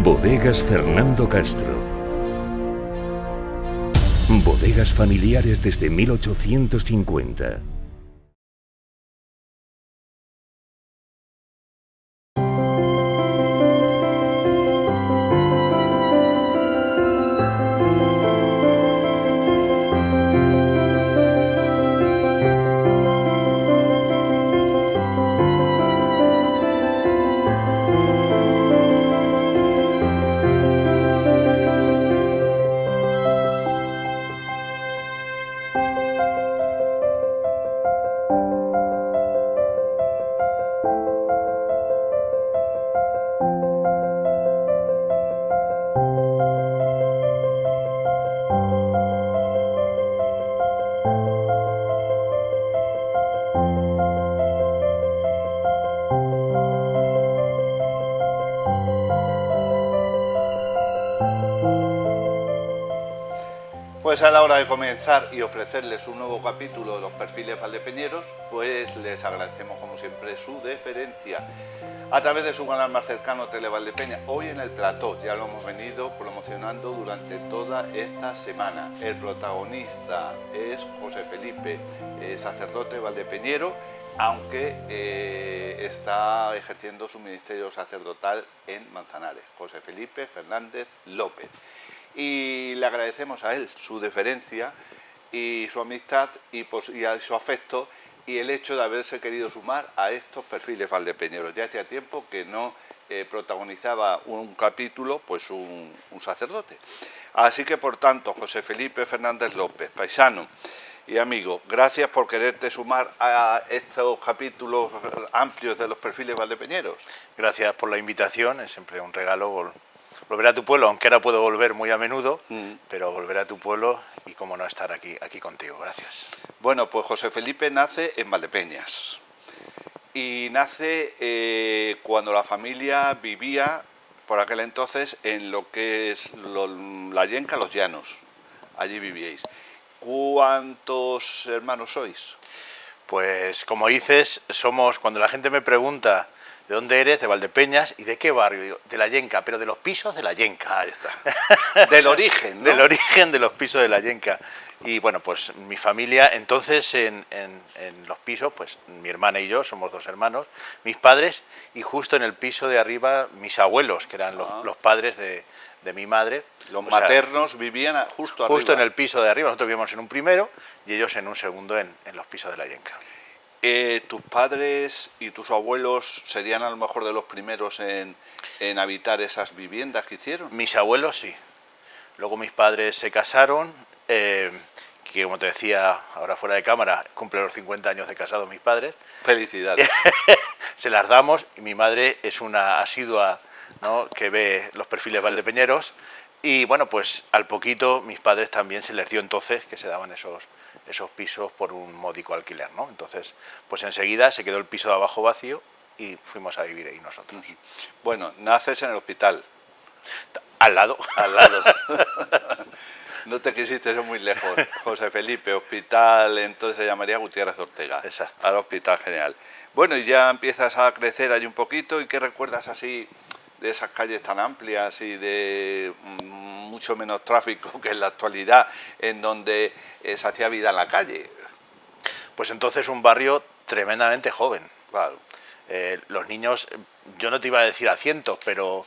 Bodegas Fernando Castro. Bodegas familiares desde 1850. Pues a la hora de comenzar y ofrecerles un nuevo capítulo de los perfiles valdepeñeros, pues les agradecemos como siempre su deferencia a través de su canal más cercano, Televaldepeña. Hoy en el plató, ya lo hemos venido promocionando durante toda esta semana. El protagonista es José Felipe, sacerdote valdepeñero, aunque está ejerciendo su ministerio sacerdotal en Manzanares. José Felipe Fernández López. Y le agradecemos a él su deferencia y su amistad y a su afecto y el hecho de haberse querido sumar a estos perfiles valdepeñeros. Ya hacía tiempo que no protagonizaba un capítulo, pues un sacerdote. Así que, por tanto, José Felipe Fernández López, paisano y amigo, gracias por quererte sumar a estos capítulos amplios de los perfiles valdepeñeros. Gracias por la invitación, es siempre un regalo volver a tu pueblo, aunque ahora puedo volver muy a menudo, pero volver a tu pueblo y cómo no estar aquí contigo. Gracias. Bueno, pues José Felipe nace en Valdepeñas y nace cuando la familia vivía por aquel entonces en lo que es la Yenca, Los Llanos. Allí vivíais. ¿Cuántos hermanos sois? Pues como dices, somos, cuando la gente me pregunta ¿de dónde eres? De Valdepeñas. ¿Y de qué barrio? Digo, de la Yenca, pero de los pisos de la Yenca. Ahí está. Del origen, ¿no? Del origen de los pisos de la Yenca. Y bueno, pues mi familia, entonces en los pisos, pues mi hermana y yo, somos dos hermanos, mis padres, y justo en el piso de arriba, mis abuelos, que eran los padres de mi madre. Los maternos vivían justo arriba. Justo en el piso de arriba, nosotros vivíamos en un primero y ellos en un segundo en los pisos de la Yenca. ¿Tus padres y tus abuelos serían a lo mejor de los primeros en habitar esas viviendas que hicieron? Mis abuelos sí. Luego mis padres se casaron, que como te decía ahora fuera de cámara, cumple los 50 años de casados mis padres. Felicidades. Se las damos y mi madre es una asidua, ¿no?, que ve los perfiles valdepeñeros. Y bueno, pues al poquito mis padres también se les dio entonces que se daban esos pisos por un módico alquiler, ¿no? Entonces, pues enseguida se quedó el piso de abajo vacío y fuimos a vivir ahí nosotros. Bueno, naces en el hospital. Al lado. Al lado. No te quisiste ir muy lejos. José Felipe, hospital, entonces se llamaría Gutiérrez Ortega. Exacto. Al Hospital General. Bueno, y ya empiezas a crecer ahí un poquito, ¿y qué recuerdas así de esas calles tan amplias y de mucho menos tráfico que en la actualidad, en donde se hacía vida en la calle? Pues entonces un barrio tremendamente joven. Claro. Los niños, yo no te iba a decir a cientos, pero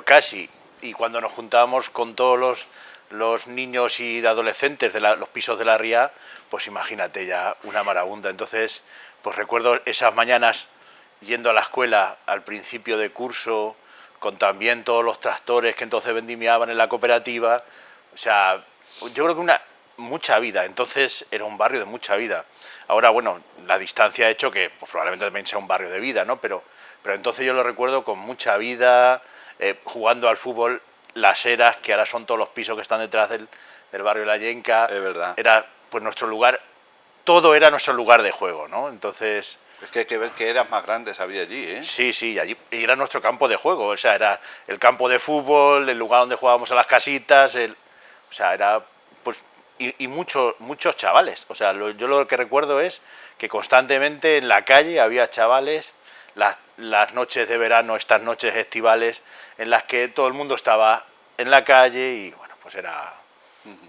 casi. Y cuando nos juntábamos con todos los niños y adolescentes de los pisos de la Ría, pues imagínate ya una marabunta. Entonces, pues recuerdo esas mañanas yendo a la escuela al principio de curso, con también todos los tractores que entonces vendimiaban en la cooperativa. O sea, yo creo que mucha vida. Entonces era un barrio de mucha vida. Ahora, bueno, la distancia ha hecho que pues, probablemente también sea un barrio de vida, ¿no? Pero entonces yo lo recuerdo con mucha vida, jugando al fútbol, las eras, que ahora son todos los pisos que están detrás del barrio de la Yenca. Es verdad. Era pues nuestro lugar, todo era nuestro lugar de juego, ¿no? Entonces... Es que hay que ver que eras más grandes había allí, ¿eh? Sí, sí, allí era nuestro campo de juego, o sea, era el campo de fútbol, el lugar donde jugábamos a las casitas, o sea, era, pues, y muchos chavales, o sea, yo lo que recuerdo es que constantemente en la calle había chavales, las noches de verano, estas noches estivales, en las que todo el mundo estaba en la calle y bueno, pues era...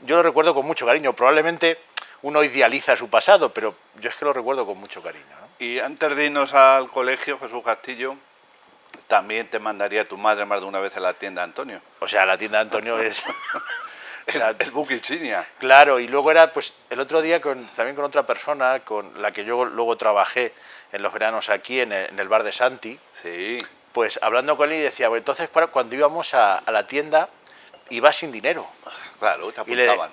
Yo lo recuerdo con mucho cariño. Probablemente uno idealiza su pasado, pero yo es que lo recuerdo con mucho cariño, ¿no? Y antes de irnos al colegio, Jesús Castillo, también te mandaría tu madre más de una vez a la tienda Antonio. O sea, la tienda de Antonio es... o sea, El buque insignia. claro, y luego era, pues, el otro día también con otra persona, con la que yo luego trabajé en los veranos aquí, en el bar de Santi, Sí. pues hablando con él y decía, pues entonces cuando íbamos a la tienda, iba sin dinero. Claro, te Y le apuntaban.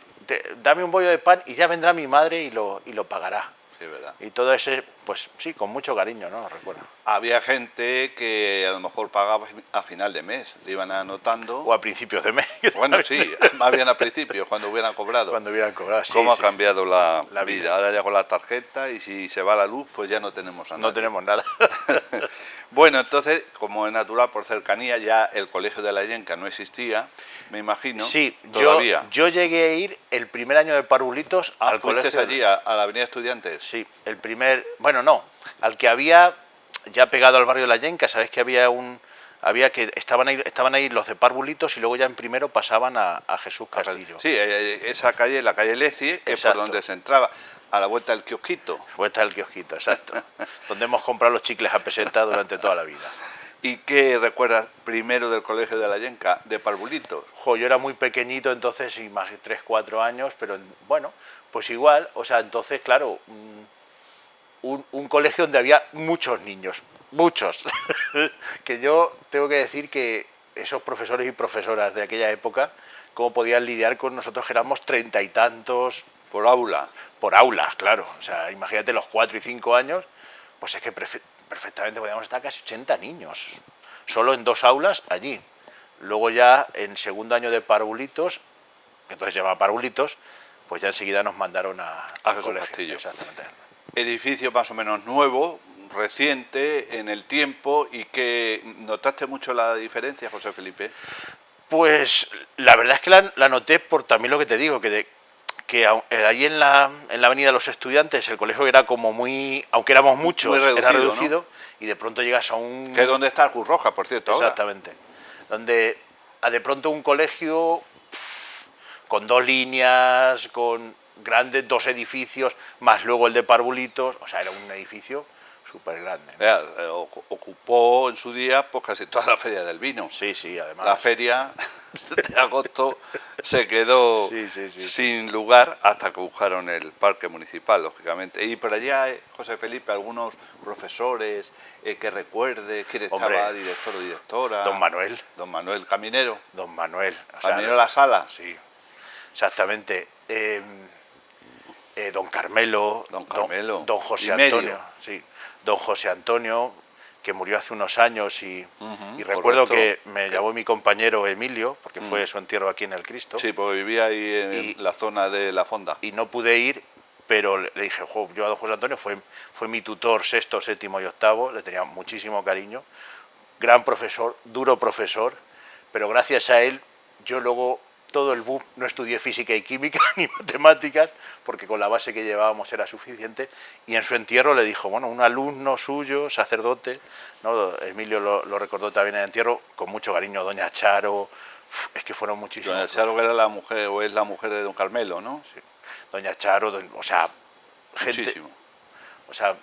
dame un bollo de pan y ya vendrá mi madre y lo pagará. Sí, verdad. Y todo ese, pues sí, con mucho cariño, ¿no? Recuerdo. Había gente que a lo mejor pagaba a final de mes, le iban anotando. O a principios de mes. Bueno, sí, más bien a principios, cuando hubieran cobrado. Cuando hubieran cobrado. Sí, ¿Cómo ha sí. cambiado la La vida? vida. Ahora ya con la tarjeta y si se va la luz, pues ya no tenemos a nadie. No tenemos nada. Bueno, entonces, como es natural, por cercanía, ya el colegio de la Yenca no existía, me imagino. Sí, todavía. yo llegué a ir el primer año de Parvulitos al ¿Fuiste colegio. allí, a la Avenida Estudiantes? Sí, el primer... Bueno, no, al que había, ya pegado al barrio de la Yenca, sabes que estaban ahí los de Parvulitos y luego ya en primero pasaban a Jesús Castillo. Sí, esa calle, la calle Leci, es por Exacto. donde se entraba, a la vuelta del kiosquito. Vuelta del kiosquito, exacto. Donde hemos comprado los chicles a peseta durante toda la vida. ¿Y qué recuerdas primero del colegio de la Yenca, de Parvulitos? Jo, yo era muy pequeñito entonces, y más de 3, 4 años, pero bueno, pues igual, o sea, entonces, claro, un colegio donde había muchos niños, muchos. Que yo tengo que decir que esos profesores y profesoras de aquella época, cómo podían lidiar con nosotros que éramos 30 y tantos... Por aula. Por aulas, claro. O sea, imagínate los 4 y 5 años, pues es que perfectamente podíamos estar casi 80 niños, solo en 2 aulas allí. Luego ya en segundo año de Parvulitos, que entonces se llamaba Parvulitos, pues ya enseguida nos mandaron al Jesús colegio. Castillo. Exactamente. Edificio más o menos nuevo, reciente en el tiempo, y que notaste mucho la diferencia, José Felipe. Pues la verdad es que la noté por también lo que te digo, que allí en la Avenida de los Estudiantes el colegio era como muy, aunque éramos muchos, Muy reducido, era reducido, ¿no? y de pronto llegas a un... Que es donde está el Cruz Roja, por cierto, ahora. Exactamente. Donde de pronto un colegio con 2 líneas, con grandes 2 edificios, más luego el de Parvulitos, o sea, era un edificio súper grande, ¿no? Ocupó en su día pues casi toda la feria del vino. Sí, sí, además. La feria de agosto se quedó Sí. sin lugar hasta que buscaron el parque municipal, lógicamente. Y por allá, José Felipe, algunos profesores que recuerde, quién Hombre, estaba director o directora. Don Manuel. Don Manuel Caminero. Don Manuel. O sea, Caminero La Sala. Sí, exactamente. Don Carmelo. Don Carmelo. Don José Y medio. Antonio. Sí. Don José Antonio, que murió hace unos años y recuerdo correcto. que me llamó mi compañero Emilio, porque fue su entierro aquí en el Cristo. Sí, porque vivía ahí en Y- la zona de la fonda. Y no pude ir, pero le dije, "Jo, yo a don José Antonio fue mi tutor 6º, 7º y 8º, le tenía muchísimo cariño, gran profesor, duro profesor, pero gracias a él yo luego todo el boom no estudié física y química ni matemáticas, porque con la base que llevábamos era suficiente, y en su entierro le dijo, bueno, un alumno suyo, sacerdote, ¿no? Emilio lo recordó también en el entierro, con mucho cariño, doña Charo, es que fueron muchísimos. Doña Charo, que era la mujer, o es la mujer de don Carmelo, ¿no? Sí. Doña Charo, o sea, gente, Muchísimo. o sea,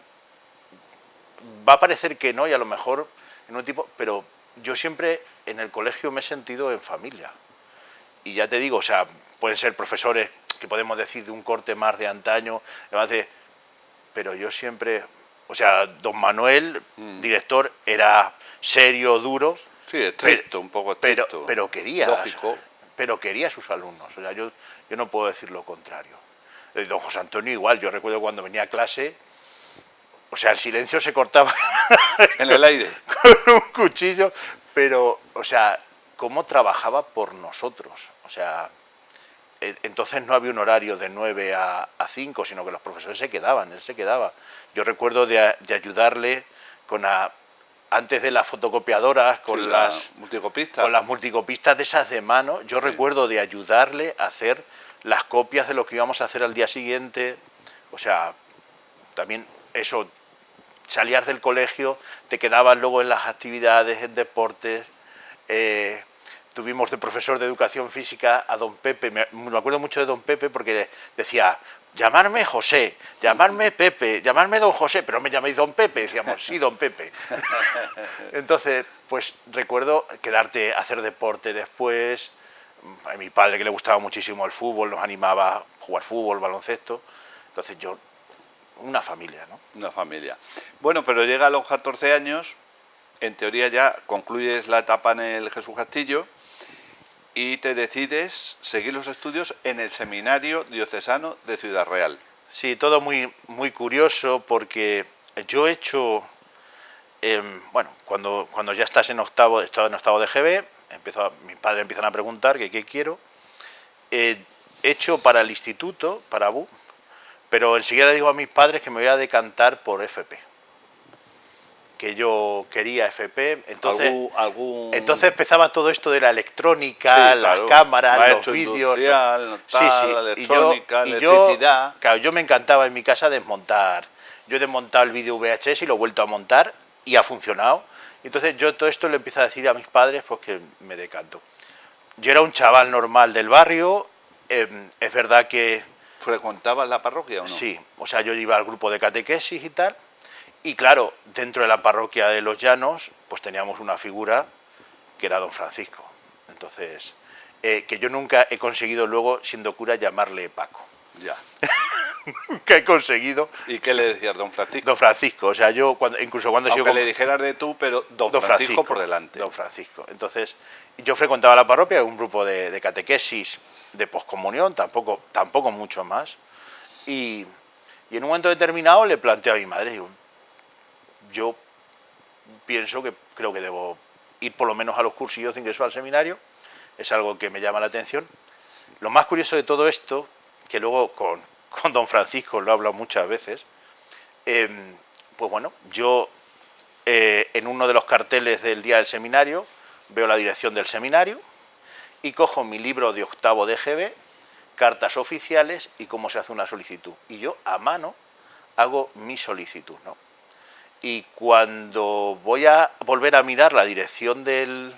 va a parecer que no y a lo mejor en un tipo, pero yo siempre en el colegio me he sentido en familia. Y ya te digo, o sea, pueden ser profesores que podemos decir de un corte más de antaño, pero yo siempre, o sea, don Manuel, director, era serio, duro, Sí, estricto, un poco estricto. pero quería, Lógico. pero quería a sus alumnos, o sea, yo no puedo decir lo contrario. Don José Antonio igual, yo recuerdo cuando venía a clase, o sea, el silencio se cortaba En el aire. con un cuchillo, pero, o sea, cómo trabajaba por nosotros, o sea, entonces no había un horario de 9 a 5, sino que los profesores se quedaban, él se quedaba. Yo recuerdo de ayudarle antes de las fotocopiadoras, con Sí, las multicopista. con las multicopistas de esas de mano, yo recuerdo de ayudarle a hacer las copias de lo que íbamos a hacer al día siguiente, o sea, también eso salías del colegio, te quedabas luego en las actividades, en deportes. Tuvimos de profesor de educación física a don Pepe, me acuerdo mucho de don Pepe porque decía, llamarme José, llamarme Pepe, llamarme don José, pero me llaméis don Pepe, decíamos, sí, don Pepe. Entonces, pues recuerdo quedarte a hacer deporte después. A mi padre, que le gustaba muchísimo el fútbol, nos animaba a jugar fútbol, baloncesto. Entonces yo, una familia, ¿no? Una familia. Bueno, pero llega a los 14 años, en teoría ya concluyes la etapa en el Jesús Castillo y te decides seguir los estudios en el Seminario Diocesano de Ciudad Real. Sí, todo muy, muy curioso porque yo he hecho, bueno, cuando ya estás en octavo, estaba en octavo de GB, mis padres empiezan a preguntar que qué quiero. He hecho para el instituto, para BU, pero enseguida le digo a mis padres que me voy a decantar por FP. Que yo quería FP, entonces empezaba todo esto de la electrónica, sí, las claro, cámaras, los vídeos, electrónica, electricidad. Claro, yo me encantaba en mi casa desmontar. Yo he desmontado el vídeo VHS y lo he vuelto a montar y ha funcionado. Entonces yo todo esto le empiezo a decir a mis padres pues que me decanto. Yo era un chaval normal del barrio, es verdad que... ¿Frecuentabas la parroquia o no? Sí, o sea, yo iba al grupo de catequesis y tal. Y claro, dentro de la parroquia de Los Llanos, pues teníamos una figura que era don Francisco. Entonces, que yo nunca he conseguido luego, siendo cura, llamarle Paco. Ya. Nunca he conseguido. ¿Y qué le decías, don Francisco? Don Francisco, o sea, yo, incluso cuando... Aunque le dijeras de tú, pero don Francisco por delante. Don Francisco. Entonces, yo frecuentaba la parroquia, un grupo de catequesis, de poscomunión, tampoco mucho más. Y en un momento determinado le planteo a mi madre, digo, yo pienso que creo que debo ir por lo menos a los cursillos de ingreso al seminario, es algo que me llama la atención. Lo más curioso de todo esto, que luego con don Francisco lo he hablado muchas veces, pues bueno, yo en uno de los carteles del día del seminario veo la dirección del seminario y cojo mi libro de octavo de GB, cartas oficiales y cómo se hace una solicitud. Y yo a mano hago mi solicitud, ¿no? Y cuando voy a volver a mirar la dirección del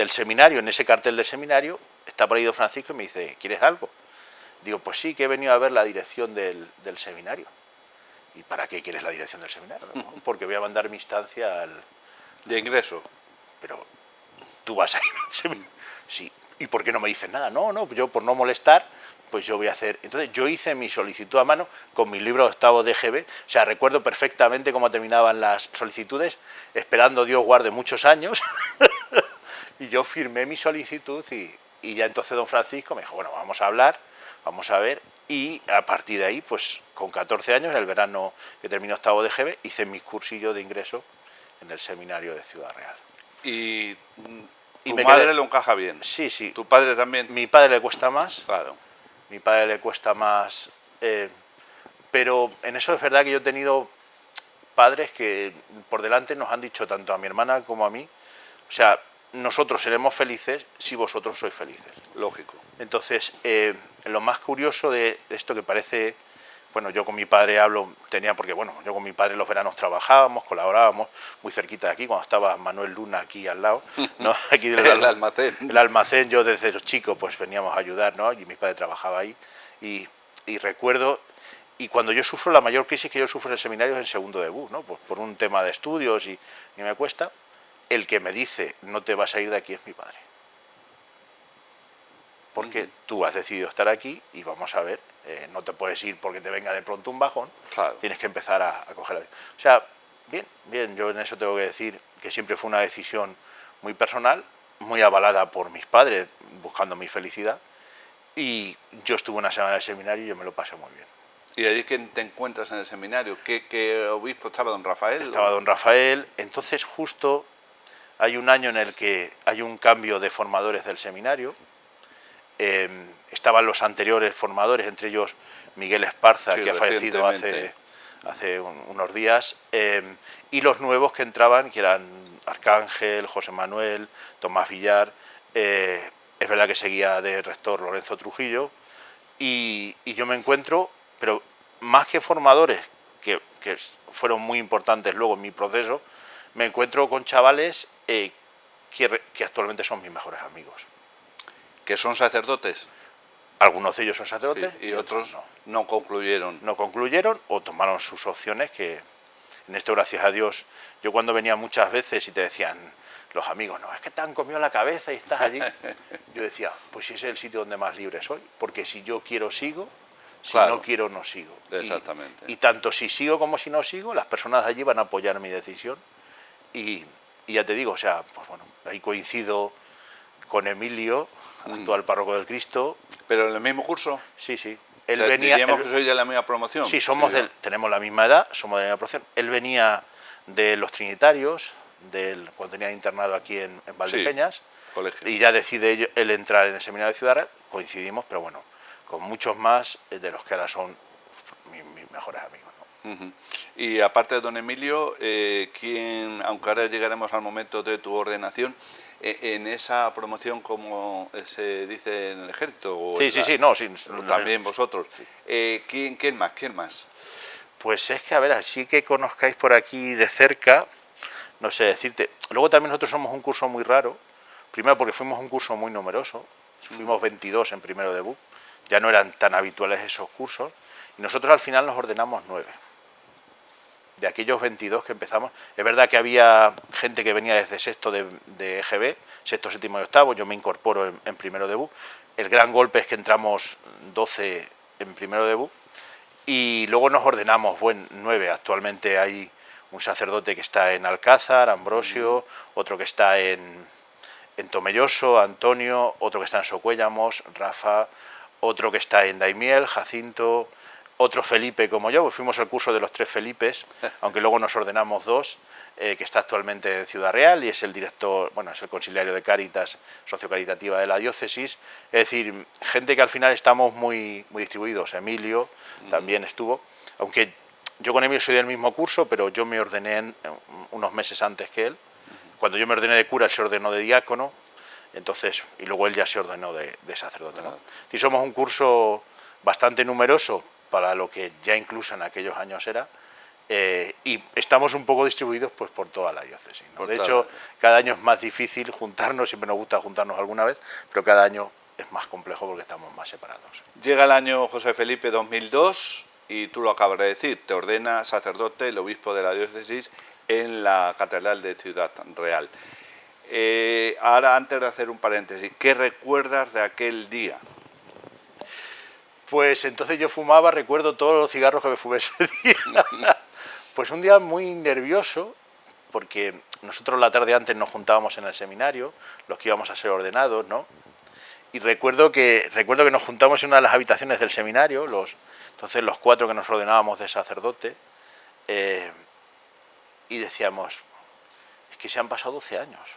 seminario, en ese cartel del seminario, está por ahí don Francisco y me dice, ¿quieres algo? Digo, pues sí, que he venido a ver la dirección del seminario. ¿Y para qué quieres la dirección del seminario? No, porque voy a mandar mi instancia de ingreso. Pero, ¿tú vas a ir al seminario? Sí. ¿Y por qué no me dices nada? No, yo por no molestar, pues yo voy a hacer... Entonces yo hice mi solicitud a mano con mi libro octavo de GB, o sea, recuerdo perfectamente cómo terminaban las solicitudes, esperando Dios guarde muchos años, y yo firmé mi solicitud y ya entonces don Francisco me dijo, bueno, vamos a hablar, vamos a ver, y a partir de ahí, pues con 14 años, en el verano que terminé octavo de GB, hice mis cursillos de ingreso en el seminario de Ciudad Real. Y tu madre lo encaja bien. Sí, sí. ¿Tu padre también? Mi padre le cuesta más. Claro. Mi padre le cuesta más. Pero en eso es verdad que yo he tenido padres que por delante nos han dicho tanto a mi hermana como a mí, o sea, nosotros seremos felices si vosotros sois felices. Lógico. Entonces, lo más curioso de esto que parece... Bueno, yo con mi padre porque bueno, yo con mi padre los veranos trabajábamos, colaborábamos muy cerquita de aquí, cuando estaba Manuel Luna aquí al lado, ¿no? Aquí el almacén. El almacén, yo desde los chicos pues veníamos a ayudar, ¿no? Y mi padre trabajaba ahí, y recuerdo, y cuando yo sufro, la mayor crisis que yo sufro en el seminario es en segundo de BU, ¿no? Pues por un tema de estudios y me cuesta, el que me dice, no te vas a ir de aquí es mi padre. Porque tú has decidido estar aquí y vamos a ver, no te puedes ir porque te venga de pronto un bajón, claro. Tienes que empezar a coger la vida. O sea, bien, yo en eso tengo que decir que siempre fue una decisión muy personal, muy avalada por mis padres, buscando mi felicidad, y yo estuve una semana en el seminario y yo me lo pasé muy bien. ¿Y allí quién te encuentras en el seminario? ¿Qué obispo estaba, don Rafael? Estaba don Rafael, entonces justo hay un año en el que hay un cambio de formadores del seminario. Estaban los anteriores formadores, entre ellos Miguel Esparza, sí, que ha fallecido hace unos días, y los nuevos que entraban, que eran Arcángel, José Manuel, Tomás Villar, es verdad que seguía de rector Lorenzo Trujillo, y yo me encuentro, pero más que formadores, que que fueron muy importantes luego en mi proceso, me encuentro con chavales que actualmente son mis mejores amigos. ¿Que son sacerdotes? Algunos de ellos son sacerdotes Sí, y otros no concluyeron. No concluyeron o tomaron sus opciones, que en esto, gracias a Dios, yo cuando venía muchas veces y te decían los amigos, no, es que te han comido la cabeza y estás allí, yo decía, pues ese es el sitio donde más libre soy, porque si yo quiero sigo, si Claro. no quiero no sigo. Exactamente. Y tanto si sigo como si no sigo, las personas de allí van a apoyar mi decisión. Y ya te digo, o sea, pues bueno, ahí coincido con Emilio, actual párroco del Cristo. ¿Pero en el mismo curso? Sí, sí. O sea, diríamos que soy de la misma promoción. Sí, tenemos la misma edad, somos de la misma promoción. Él venía de los Trinitarios, cuando tenía internado aquí en Valdepeñas, colegio. y ya decide él entrar en el seminario de Ciudad Real, coincidimos, pero bueno, con muchos más de los que ahora son mis mejores amigos, ¿no? Y aparte de don Emilio, ¿quién, aunque ahora llegaremos al momento de tu ordenación, en esa promoción, como se dice en el ejército? O también vosotros. Sí. ¿Quién más? Pues es que, a ver, así que conozcáis por aquí de cerca, no sé decirte. Luego también nosotros somos un curso muy raro, primero porque fuimos un curso muy numeroso, fuimos 22 en primero de BUP, ya no eran tan habituales esos cursos, y nosotros al final nos ordenamos 9. De aquellos 22 que empezamos, es verdad que había gente que venía desde sexto de EGB, sexto, séptimo y octavo, yo me incorporo en primero de BUP. El gran golpe es que entramos 12 en primero de BUP y luego nos ordenamos 9. Actualmente hay un sacerdote que está en Alcázar, Ambrosio, otro que está en Tomelloso, Antonio, otro que está en Socuéllamos, Rafa, otro que está en Daimiel, Jacinto, otro Felipe como yo, pues fuimos al curso de los 3 Felipes, aunque luego nos ordenamos 2, que está actualmente en Ciudad Real y es el director, bueno, es el conciliario de Cáritas sociocaritativa de la diócesis. Es decir, gente que al final estamos muy distribuidos. Emilio también estuvo, aunque yo con Emilio soy del mismo curso, pero yo me ordené unos meses antes que él. Cuando yo me ordené de cura, él se ordenó de diácono, entonces, y luego él ya se ordenó de sacerdote, ¿no? Sí, somos un curso bastante numeroso para lo que ya incluso en aquellos años era, y estamos un poco distribuidos pues por toda la diócesis, ¿no? De hecho, cada año es más difícil juntarnos, siempre nos gusta juntarnos alguna vez, pero cada año es más complejo porque estamos más separados. Llega el año José Felipe 2002 y tú lo acabas de decir, te ordena sacerdote el obispo de la diócesis en la Catedral de Ciudad Real. Ahora, antes de hacer un paréntesis, ¿qué recuerdas de aquel día? Pues entonces yo fumaba, recuerdo todos los cigarros que me fumé ese día. Pues un día muy nervioso, porque nosotros la tarde antes nos juntábamos en el seminario, los que íbamos a ser ordenados, ¿no? Y recuerdo que nos juntamos en una de las habitaciones del seminario, entonces los 4 que nos ordenábamos de sacerdote, y decíamos, es que se han pasado 12 años,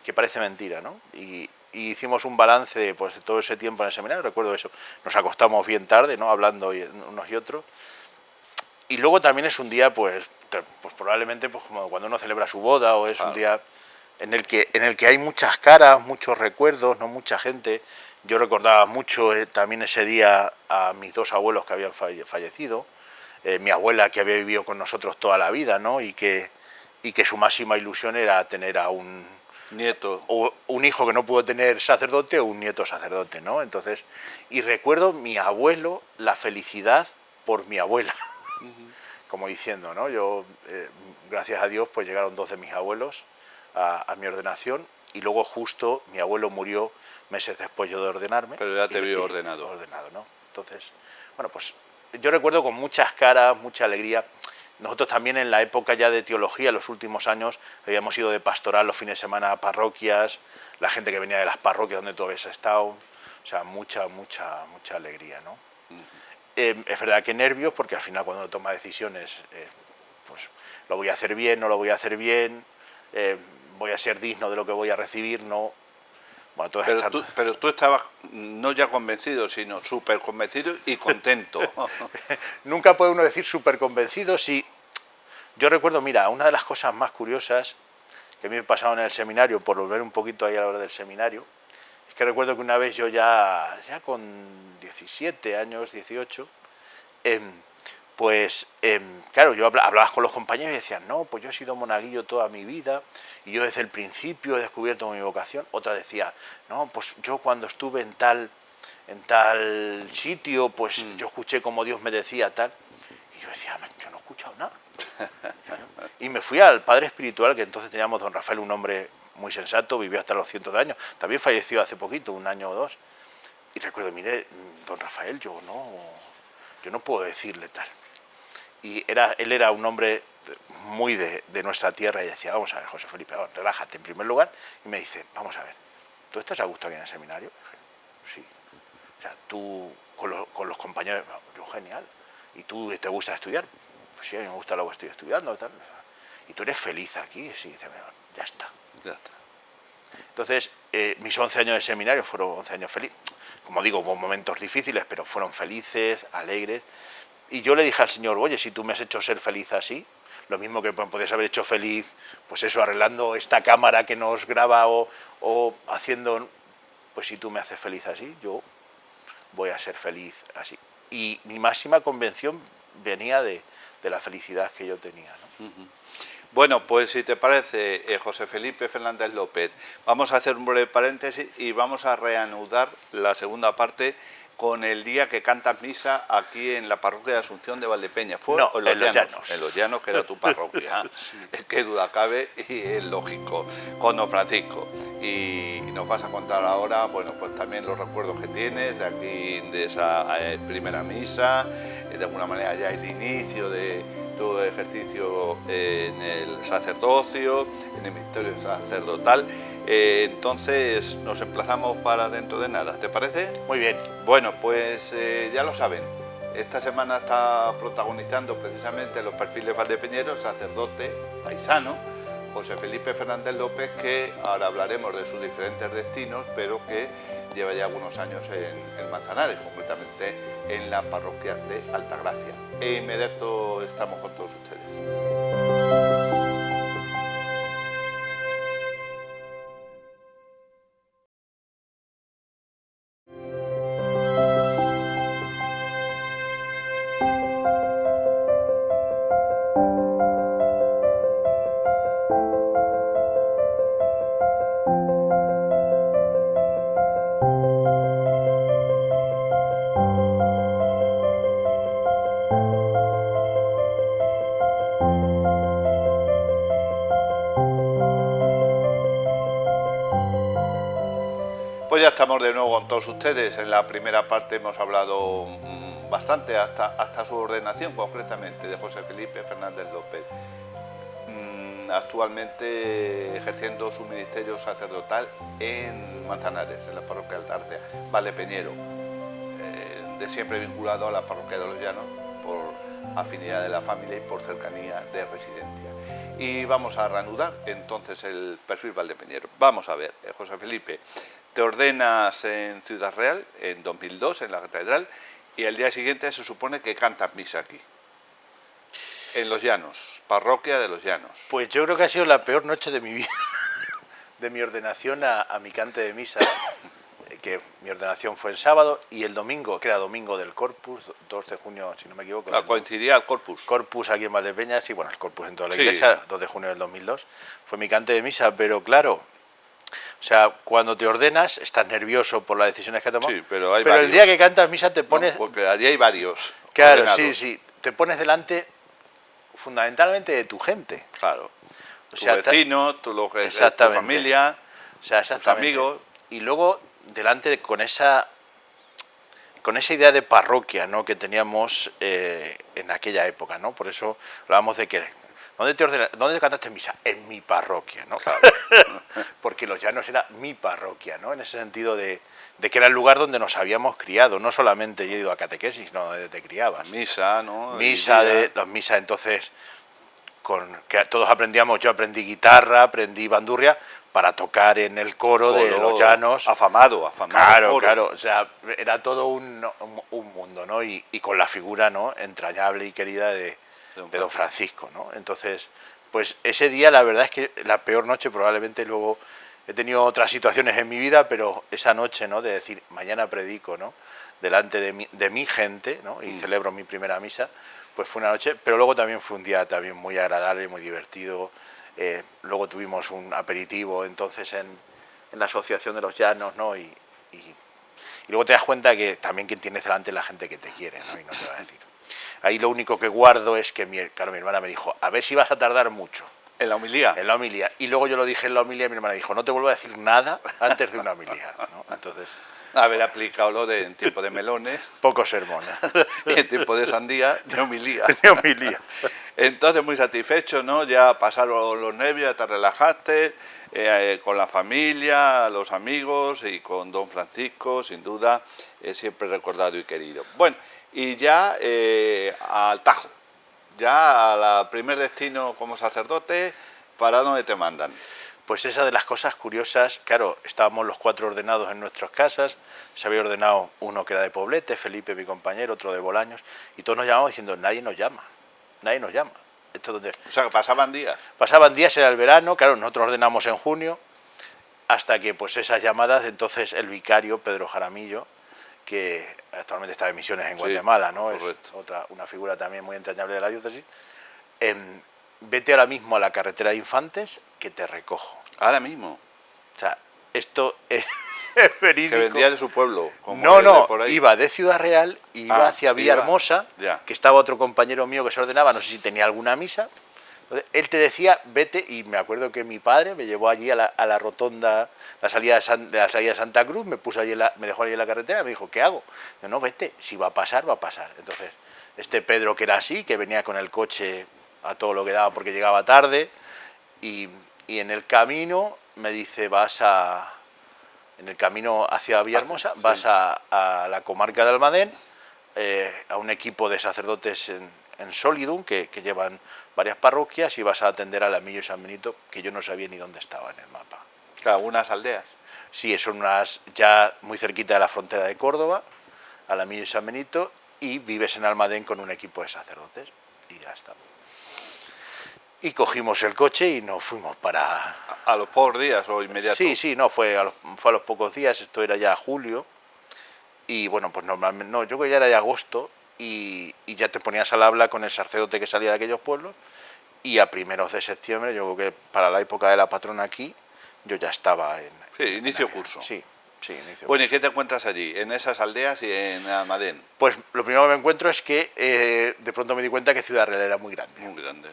que parece mentira, ¿no? Y hicimos un balance pues, de todo ese tiempo en el seminario, recuerdo eso, nos acostamos bien tarde, ¿no? Hablando unos y otros, y luego también es un día, pues probablemente pues, como cuando uno celebra su boda, o es un día en el que hay muchas caras, muchos recuerdos, no mucha gente. Yo recordaba mucho también ese día a mis 2 abuelos que habían fallecido, mi abuela que había vivido con nosotros toda la vida, ¿no? Y que su máxima ilusión era tener a un nieto, o un hijo que no pudo tener sacerdote o un nieto sacerdote, ¿no? Entonces, y recuerdo mi abuelo, la felicidad por mi abuela, como diciendo, ¿no? Yo, gracias a Dios, pues llegaron 2 de mis abuelos a mi ordenación, y luego justo mi abuelo murió meses después yo de ordenarme. Pero ya te vio ordenado. Ordenado, ¿no? Entonces, bueno, pues yo recuerdo con muchas caras, mucha alegría. Nosotros también en la época ya de teología, en los últimos años, habíamos ido de pastoral los fines de semana a parroquias, la gente que venía de las parroquias donde tú habías estado, o sea, mucha alegría, ¿no? Es verdad que nervios, porque al final cuando uno toma decisiones, pues lo voy a hacer bien, no lo voy a hacer bien, voy a ser digno de lo que voy a recibir, no. Bueno, pero tú estabas no ya convencido, sino súper convencido y contento. Nunca puede uno decir súper convencido. Si yo recuerdo, mira, una de las cosas más curiosas que a mí me pasaron en el seminario, por volver un poquito ahí a la hora del seminario, es que recuerdo que una vez yo ya con 17 años, 18, pues claro, yo hablabas con los compañeros y decían, no, pues yo he sido monaguillo toda mi vida y yo desde el principio he descubierto mi vocación. Otra decía, no, pues yo cuando estuve en tal sitio, pues yo escuché como Dios me decía tal. Y yo decía, yo no he escuchado nada. Y me fui al padre espiritual, que entonces teníamos don Rafael, un hombre muy sensato, vivió hasta los 100 años, también falleció hace poquito, 1 año o 2. Y recuerdo, mire, don Rafael, yo no puedo decirle tal. Y él era un hombre muy de nuestra tierra y decía, vamos a ver, José Felipe, relájate en primer lugar. Y me dice, vamos a ver, ¿tú estás a gusto aquí en el seminario? Dije, sí. O sea, tú con los compañeros, yo genial. ¿Y tú te gusta estudiar? Pues sí, a mí me gusta lo que estoy estudiando. Tal. ¿Y tú eres feliz aquí? Sí, dice, ya está. Ya está. Entonces, mis 11 años de seminario fueron 11 años felices. Como digo, hubo momentos difíciles, pero fueron felices, alegres. Y yo le dije al Señor, oye, si tú me has hecho ser feliz así, lo mismo que podías haber hecho feliz, pues eso, arreglando esta cámara que nos graba o haciendo, pues si tú me haces feliz así, yo voy a ser feliz así. Y mi máxima convención venía de la felicidad que yo tenía, ¿no? Bueno, pues si te parece, José Felipe Fernández López, vamos a hacer un breve paréntesis y vamos a reanudar la segunda parte con el día que cantas misa aquí en la parroquia de Asunción de Valdepeña. ¿Fue no, en Los Llanos? En Los Llanos, que era tu parroquia. Sí. Qué duda cabe y es lógico, con don Francisco. Y nos vas a contar ahora, bueno, pues también los recuerdos que tienes de aquí, de esa primera misa, de alguna manera ya el inicio de tu ejercicio en el sacerdocio, en el ministerio sacerdotal. Entonces nos emplazamos para dentro de nada, ¿te parece? Muy bien. Bueno, pues ya lo saben, esta semana está protagonizando precisamente los perfiles valdepeñeros, sacerdote paisano, José Felipe Fernández López, que ahora hablaremos de sus diferentes destinos, pero que lleva ya algunos años en Manzanares, concretamente en la parroquia de Altagracia. E inmediato estamos con todos ustedes. Pues ya estamos de nuevo con todos ustedes. En la primera parte hemos hablado bastante hasta su ordenación, concretamente, de José Felipe Fernández López. Actualmente ejerciendo su ministerio sacerdotal en Manzanares, en la parroquia de Altagracia, Valdepeñero, de siempre vinculado a la parroquia de Los Llanos por afinidad de la familia y por cercanía de residencia. Y vamos a reanudar entonces el perfil valdepeñero. Vamos a ver, José Felipe, te ordenas en Ciudad Real en 2002, en la catedral, y al día siguiente se supone que cantas misa aquí, en Los Llanos, parroquia de Los Llanos. Pues yo creo que ha sido la peor noche de mi vida, de mi ordenación a mi cante de misa, que mi ordenación fue el sábado, y el domingo, que era domingo del Corpus, 2 de junio, si no me equivoco. Coincidía el Corpus. Corpus aquí en Valdepeñas, sí, bueno, el Corpus en toda la Sí. iglesia, 2 de junio del 2002, fue mi cante de misa, pero claro, o sea, cuando te ordenas, estás nervioso por las decisiones que has tomado, Sí, pero hay el varios. día que cantas misa te pones... No, porque allí hay varios. Claro, ordenados. sí, te pones delante fundamentalmente de tu gente. Claro. O Tu sea, vecino, tu exactamente. familia, O sea, tus exactamente. amigos. Y luego, con esa idea de parroquia, ¿no?, que teníamos en aquella época, ¿no? Por eso hablábamos de que ¿dónde cantaste misa? En mi parroquia, ¿no? Claro. Porque Los Llanos era mi parroquia, ¿no? En ese sentido de que era el lugar donde nos habíamos criado, no solamente yo he ido a catequesis, sino donde te criabas. Misa, ¿no? Las misas, entonces, que todos aprendíamos, yo aprendí guitarra, aprendí bandurria, para tocar en el coro de Los Llanos. Afamado. Claro, coro. claro, o sea, era todo un mundo, ¿no? Y con la figura, ¿no?, entrañable y querida de don Francisco, ¿no? Entonces, pues ese día la verdad es que la peor noche, probablemente luego he tenido otras situaciones en mi vida, pero esa noche, ¿no?, de decir, mañana predico, ¿no?, delante de mi gente, ¿no?, y celebro mi primera misa, Pues fue una noche, pero luego también fue un día también muy agradable, muy divertido. Luego tuvimos un aperitivo entonces en la Asociación de los Llanos, ¿no? Y luego te das cuenta que también quien tienes delante es la gente que te quiere, ¿no? Y no te va a decir. Ahí lo único que guardo es que mi hermana me dijo, a ver si vas a tardar mucho. ¿En la homilía? En la homilía. Y luego yo lo dije en la homilía y mi hermana dijo, no te vuelvo a decir nada antes de una homilía, ¿no? Entonces... Haber aplicado lo de en tiempo de melones. Pocos sermones. Y en tiempo de sandía, de homilía. De homilía. Entonces, muy satisfecho, ¿no? Ya pasaron los nervios, ya te relajaste, con la familia, los amigos y con don Francisco, sin duda, siempre recordado y querido. Bueno, y ya al Tajo, ya al primer destino como sacerdote, ¿para dónde te mandan? Pues esa de las cosas curiosas, claro, estábamos los 4 ordenados en nuestras casas, se había ordenado uno que era de Poblete, Felipe, mi compañero, otro de Bolaños, y todos nos llamamos diciendo, nadie nos llama. ¿Esto dónde? O sea, que pasaban días. Pasaban días, era el verano, claro, nosotros ordenamos en junio, hasta que pues esas llamadas, entonces el vicario, Pedro Jaramillo, que actualmente está de misiones en Guatemala, ¿no? Correcto. Es una figura también muy entrañable de la diócesis. Vete ahora mismo a la carretera de Infantes, que te recojo. Ahora mismo. O sea, esto es verídico. Que vendría de su pueblo. Como No, por ahí. iba de Ciudad Real, iba hacia Villahermosa, que estaba otro compañero mío que se ordenaba, no sé si tenía alguna misa. Entonces, él te decía, vete, y me acuerdo que mi padre me llevó allí a la rotonda, la salida de Santa Cruz, me puso allí me dejó allí en la carretera y me dijo, ¿qué hago? Yo, no, vete, si va a pasar, va a pasar. Entonces, este Pedro, que era así, que venía con el coche a todo lo que daba porque llegaba tarde, y en el camino me dice, en el camino hacia Villahermosa, sí. vas a la comarca de Almadén, a un equipo de sacerdotes en Solidum, que llevan varias parroquias, y vas a atender al Amillo y San Benito, que yo no sabía ni dónde estaba en el mapa. Claro, unas aldeas. Sí, son unas ya muy cerquita de la frontera de Córdoba, al Amillo y San Benito, y vives en Almadén con un equipo de sacerdotes, y ya está. Y cogimos el coche y nos fuimos para... ¿A los pocos días o inmediato? Sí, no, fue a los pocos días, esto era ya julio, y bueno, pues normalmente, no, yo creo que ya era de agosto, y ya te ponías al habla con el sacerdote que salía de aquellos pueblos, y a primeros de septiembre, yo creo que para la época de la patrona aquí, yo ya estaba en... Sí, inicio curso. Sí, inicio Bueno, ¿y qué te encuentras allí, en esas aldeas y en Almadén? Pues lo primero que me encuentro es que de pronto me di cuenta que Ciudad Real era muy grande. Muy grande.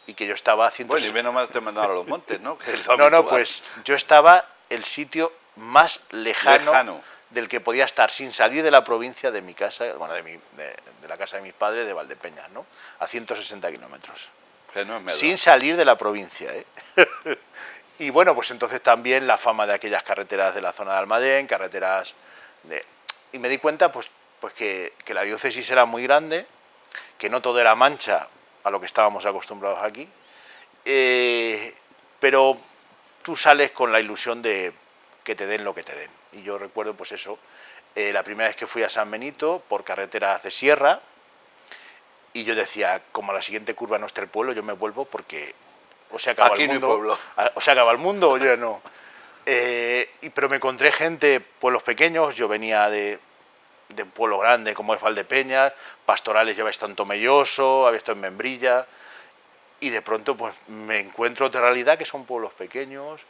Y que yo estaba haciendo... Bueno, y menos mal te mandaron a los montes, ¿no? Que es lo No, habitual. pues yo estaba el sitio más lejano del que podía estar sin salir de la provincia de mi casa, bueno, de la casa de mis padres, de Valdepeñas, ¿no? A 160 kilómetros. Que no es medio. Sin salir de la provincia, ¿eh? Y bueno, pues entonces también la fama de aquellas carreteras de la zona de Almadén, y me di cuenta pues que la diócesis era muy grande, que no todo era Mancha, a lo que estábamos acostumbrados aquí, pero tú sales con la ilusión de que te den lo que te den. Y yo recuerdo pues eso, la primera vez que fui a San Benito por carreteras de sierra, y yo decía, como a la siguiente curva no esté el pueblo, yo me vuelvo porque o se acaba aquí el mundo, no hay pueblo. o se acaba el mundo o yo ya no. Pero me encontré gente, pueblos pequeños, yo venía de un pueblo grande como es Valdepeñas, pastorales, yo había estado en Tomelloso, había estado en Membrilla, y de pronto pues me encuentro otra realidad que son pueblos pequeños,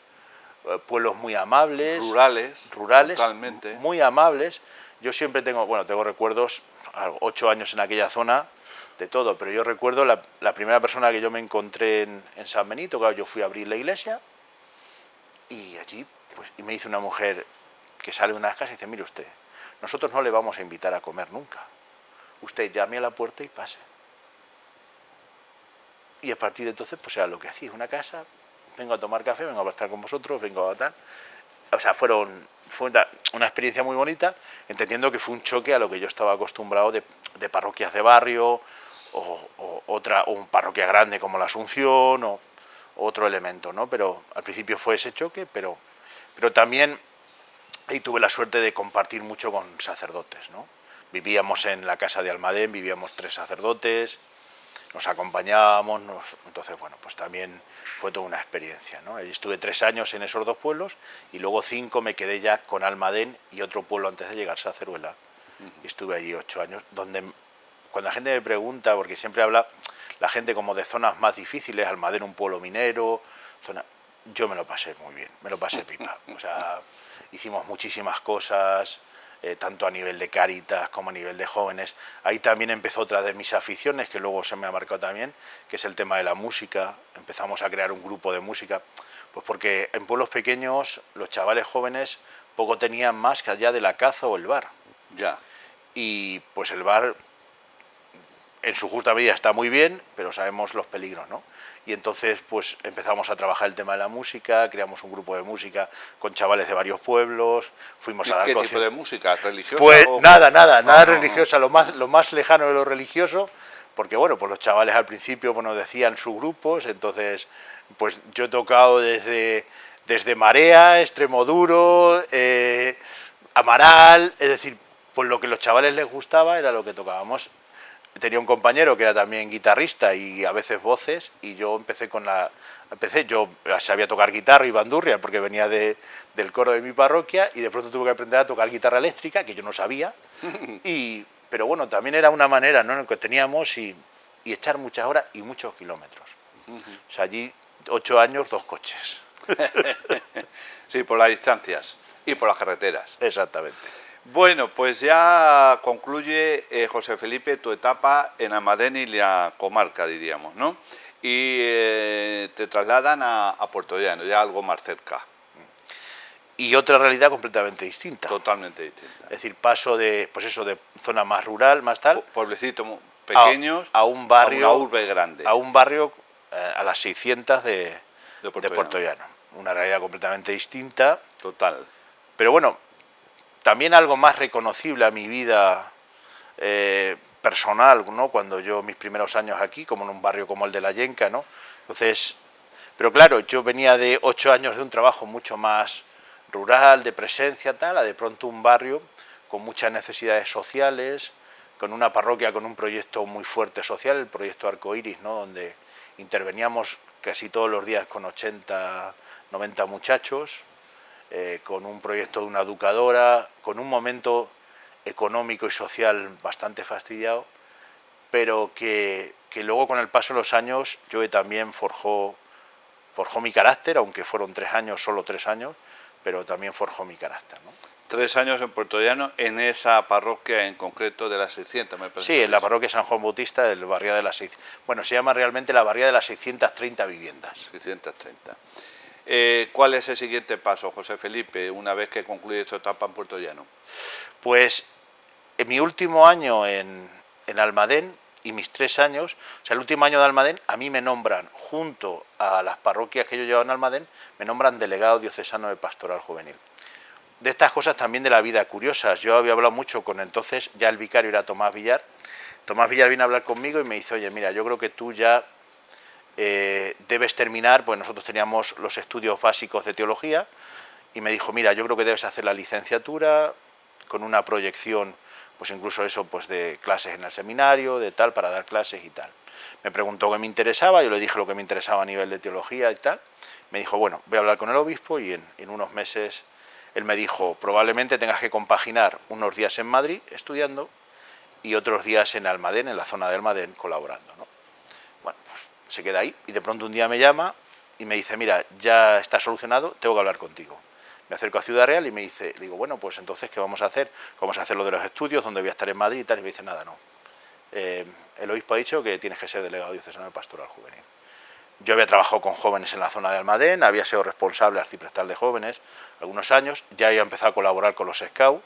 pueblos muy amables, Rurales, totalmente. muy amables. Yo siempre tengo recuerdos, 8 años en aquella zona, de todo, pero yo recuerdo la primera persona que yo me encontré en San Benito, claro, yo fui a abrir la iglesia, y allí pues, y me dice una mujer que sale de una casa y dice, mire usted, nosotros no le vamos a invitar a comer nunca, usted llame a la puerta y pase. Y a partir de entonces, pues era lo que hacía, una casa, vengo a tomar café, vengo a estar con vosotros, vengo a tal. O sea, fue una experiencia muy bonita, entendiendo que fue un choque a lo que yo estaba acostumbrado de parroquias de barrio, o un parroquia grande como la Asunción, o otro elemento, ¿no? Pero al principio fue ese choque, pero también ahí tuve la suerte de compartir mucho con sacerdotes, ¿no? Vivíamos en la casa de Almadén, vivíamos 3 sacerdotes, nos acompañábamos, entonces, bueno, pues también fue toda una experiencia, ¿no? Allí estuve 3 años en esos 2 pueblos y luego 5 me quedé ya con Almadén y otro pueblo antes de llegar, Saceruela, y estuve allí 8 años, donde cuando la gente me pregunta, porque siempre habla la gente como de zonas más difíciles, Almadén un pueblo minero, yo me lo pasé muy bien, me lo pasé pipa. O sea, hicimos muchísimas cosas, tanto a nivel de Cáritas como a nivel de jóvenes. Ahí también empezó otra de mis aficiones, que luego se me ha marcado también, que es el tema de la música. Empezamos a crear un grupo de música, pues porque en pueblos pequeños los chavales jóvenes poco tenían más que allá de la caza o el bar. Ya. Y pues el bar en su justa medida está muy bien, pero sabemos los peligros, ¿no? Y entonces pues empezamos a trabajar el tema de la música, creamos un grupo de música con chavales de varios pueblos, fuimos a dar ¿Qué tipo conciertos. de música? ¿Religiosa? Pues o... nada no. religiosa, lo más lejano de lo religioso, porque bueno, pues los chavales al principio bueno, decían sus grupos, entonces pues yo he tocado desde Marea, Extremoduro, Amaral, es decir, pues lo que los chavales les gustaba era lo que tocábamos. Tenía un compañero que era también guitarrista y a veces voces, y yo yo sabía tocar guitarra y bandurria porque venía del coro de mi parroquia, y de pronto tuve que aprender a tocar guitarra eléctrica, que yo no sabía, pero bueno, también era una manera, ¿no?, en la que teníamos y echar muchas horas y muchos kilómetros. O sea, allí 8 años, 2 coches. Sí, por las distancias y por las carreteras. Exactamente. Bueno, pues ya concluye, José Felipe, tu etapa en Almadén y la comarca, diríamos, ¿no? Y te trasladan a Puerto Llano, ya algo más cerca. Y otra realidad completamente distinta. Totalmente distinta. Es decir, paso de, pues eso, de zona más rural, más tal, Pueblecitos pequeños a un barrio, a una urbe grande. A un barrio a las 600 de Puerto Puerto Llano. Una realidad completamente distinta. Total. Pero bueno, también algo más reconocible a mi vida personal, ¿no? Cuando yo mis primeros años aquí, como en un barrio como el de La Yenca, ¿no? Entonces, pero claro, yo venía de 8 años de un trabajo mucho más rural, de presencia, tal, a de pronto un barrio con muchas necesidades sociales, con una parroquia con un proyecto muy fuerte social, el proyecto Arcoiris, ¿no?, donde interveníamos casi todos los días con 80, 90 muchachos, con un proyecto de una educadora, con un momento económico y social bastante fastidiado, pero que luego con el paso de los años yo también forjó mi carácter, aunque fueron 3 años, solo 3 años, pero también forjó mi carácter, ¿no? 3 años en Puerto Llano, en esa parroquia en concreto de las 600, me parece. Sí, en la parroquia San Juan Bautista, del barrio de las 600. Bueno, se llama realmente la barriada de las 630 viviendas. 630. ¿Cuál es el siguiente paso, José Felipe, una vez que concluye esta etapa en Puerto Llano? Pues en mi último año en Almadén y mis 3 años, o sea, el último año de Almadén, a mí me nombran, junto a las parroquias que yo llevaba en Almadén, me nombran delegado diocesano de Pastoral Juvenil. De estas cosas también de la vida curiosas, yo había hablado mucho con entonces, ya el vicario era Tomás Villar. Tomás Villar vino a hablar conmigo y me dice, oye, mira, yo creo que tú ya debes terminar, pues nosotros teníamos los estudios básicos de teología, y me dijo, mira, yo creo que debes hacer la licenciatura con una proyección, pues incluso eso, pues de clases en el seminario, de tal, para dar clases y tal. Me preguntó qué me interesaba, yo le dije lo que me interesaba a nivel de teología y tal. Me dijo, bueno, voy a hablar con el obispo, y en unos meses él me dijo, probablemente tengas que compaginar unos días en Madrid estudiando y otros días en Almadén, en la zona de Almadén, colaborando, ¿no? Bueno, pues se queda ahí, y de pronto un día me llama y me dice, mira, ya está solucionado, tengo que hablar contigo. Me acerco a Ciudad Real y me dice, digo, bueno, pues entonces, ¿qué vamos a hacer? Vamos a hacer lo de los estudios, donde voy a estar en Madrid y tal. Y me dice, nada, no. El obispo ha dicho que tienes que ser delegado diocesano de Pastoral Juvenil. Yo había trabajado con jóvenes en la zona de Almadén, había sido responsable arciprestal de jóvenes algunos años, ya había empezado a colaborar con los Scouts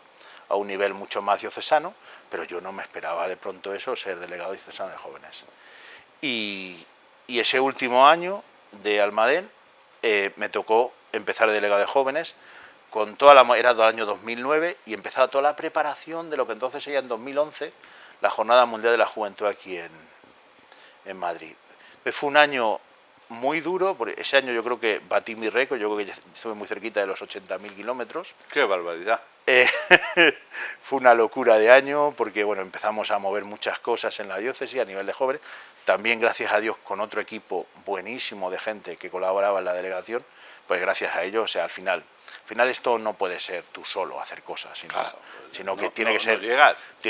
a un nivel mucho más diocesano, pero yo no me esperaba de pronto eso, ser delegado diocesano de jóvenes. Y ese último año de Almadén me tocó empezar de delegado de jóvenes, con toda era del año 2009, y empezaba toda la preparación de lo que entonces sería en 2011 la Jornada Mundial de la Juventud aquí en Madrid. Fue un año muy duro, porque ese año yo creo que batí mi récord, yo creo que estuve muy cerquita de los 80.000 kilómetros. ¡Qué barbaridad! Fue una locura de año, porque bueno, empezamos a mover muchas cosas en la diócesis a nivel de jóvenes, también gracias a Dios con otro equipo buenísimo de gente que colaboraba en la delegación, pues gracias a ellos, o sea, al final esto no puede ser tú solo hacer cosas, sino que tiene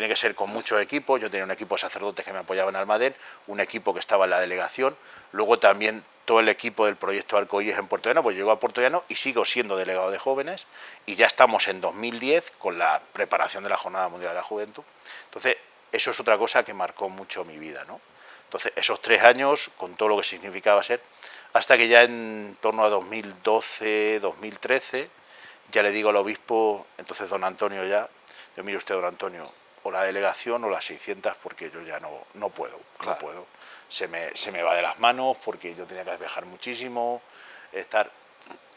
que ser con mucho equipo. Yo tenía un equipo de sacerdotes que me apoyaban en Almadén, un equipo que estaba en la delegación, luego también todo el equipo del proyecto Arcoíris en Puerto Llano, pues llegó a Puerto Llano y sigo siendo delegado de jóvenes, y ya estamos en 2010 con la preparación de la Jornada Mundial de la Juventud. Entonces, eso es otra cosa que marcó mucho mi vida, ¿no? Entonces, esos 3 años, con todo lo que significaba ser, hasta que ya en torno a 2012, 2013, ya le digo al obispo, entonces don Antonio ya, mire usted, don Antonio, o la delegación o las 600, porque yo ya no puedo, no puedo. Se me va de las manos porque yo tenía que viajar muchísimo, estar.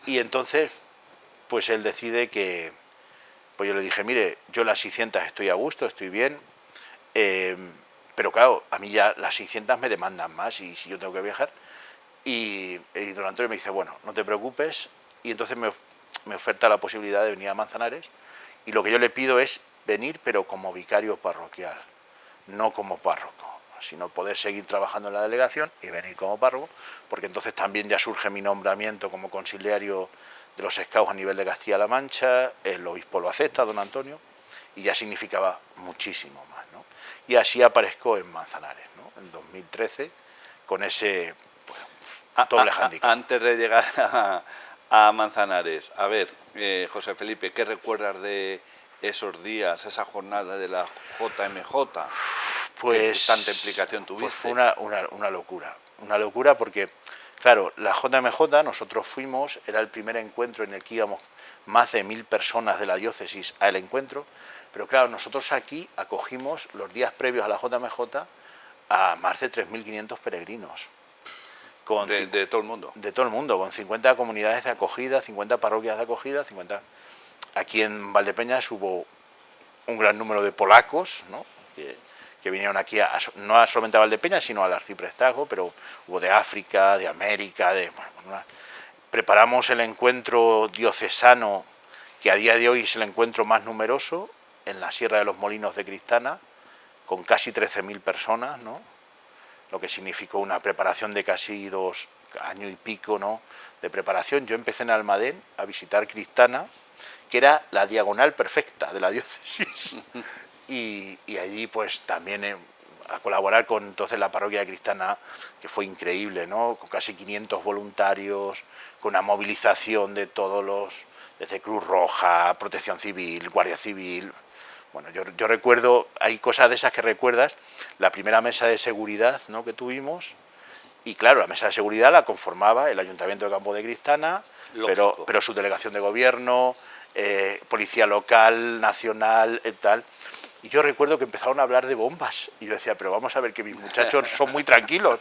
Y entonces, pues él decide que, pues yo le dije, mire, yo las 600 estoy a gusto, estoy bien, pero claro, a mí ya las 600 me demandan más y si yo tengo que viajar. Y don Antonio me dice, bueno, no te preocupes, y entonces me oferta la posibilidad de venir a Manzanares, y lo que yo le pido es venir, pero como vicario parroquial, no como párroco, sino poder seguir trabajando en la delegación y venir como párroco, porque entonces también ya surge mi nombramiento como conciliario de los Scouts a nivel de Castilla-La Mancha, el obispo lo acepta, don Antonio, y ya significaba muchísimo más, ¿no? Y así aparezco en Manzanares, ¿no? En 2013, con ese doble hándicap. Antes de llegar a Manzanares, a ver, José Felipe, ¿qué recuerdas de esos días, esa jornada de la JMJ? Pues ¿qué tanta implicación tuviste? Pues fue una locura porque, claro, la JMJ, nosotros fuimos, era el primer encuentro en el que íbamos más de 1000 personas de la diócesis al encuentro, pero claro, nosotros aquí acogimos los días previos a la JMJ a más de 3500 peregrinos. De todo el mundo. De todo el mundo, con 50 comunidades de acogida, 50 parroquias de acogida, 50... Aquí en Valdepeñas hubo un gran número de polacos, ¿no? que vinieron aquí, no solamente a Valdepeñas, sino al arciprestazgo, pero hubo de África, de América, preparamos el encuentro diocesano, que a día de hoy es el encuentro más numeroso, en la Sierra de los Molinos de Cristana, con casi 13.000 personas, ¿no? Lo que significó una preparación de casi 2 años y pico, ¿no? De preparación. Yo empecé en Almadén a visitar Cristana, que era la diagonal perfecta de la diócesis, y allí pues también a colaborar con entonces la parroquia de Cristana, que fue increíble, ¿no? Con casi 500 voluntarios, con una movilización de todos los, desde Cruz Roja, Protección Civil, Guardia Civil. Bueno, yo recuerdo, hay cosas de esas que recuerdas, la primera mesa de seguridad, ¿no? que tuvimos, y claro, la mesa de seguridad la conformaba el Ayuntamiento de Campo de Cristana, pero su delegación de gobierno, policía local, nacional, tal. Y yo recuerdo que empezaron a hablar de bombas, y yo decía, pero vamos a ver, que mis muchachos son muy tranquilos,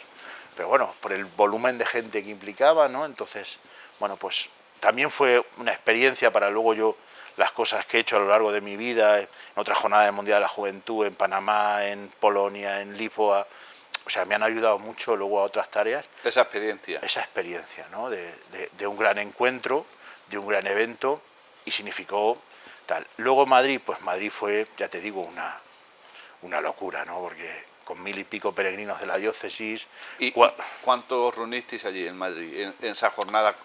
pero bueno, por el volumen de gente que implicaba, ¿no? Entonces, bueno, pues también fue una experiencia para luego yo, las cosas que he hecho a lo largo de mi vida, en otras jornadas del Mundial de la Juventud, en Panamá, en Polonia, en Lisboa, o sea, me han ayudado mucho luego a otras tareas. Esa experiencia, ¿no? De un gran encuentro, de un gran evento, y significó tal. Luego Madrid, pues Madrid fue, ya te digo, una locura, ¿no? Porque con 1000 y pico peregrinos de la diócesis. ¿Y cuántos reunisteis allí en Madrid, en esa jornada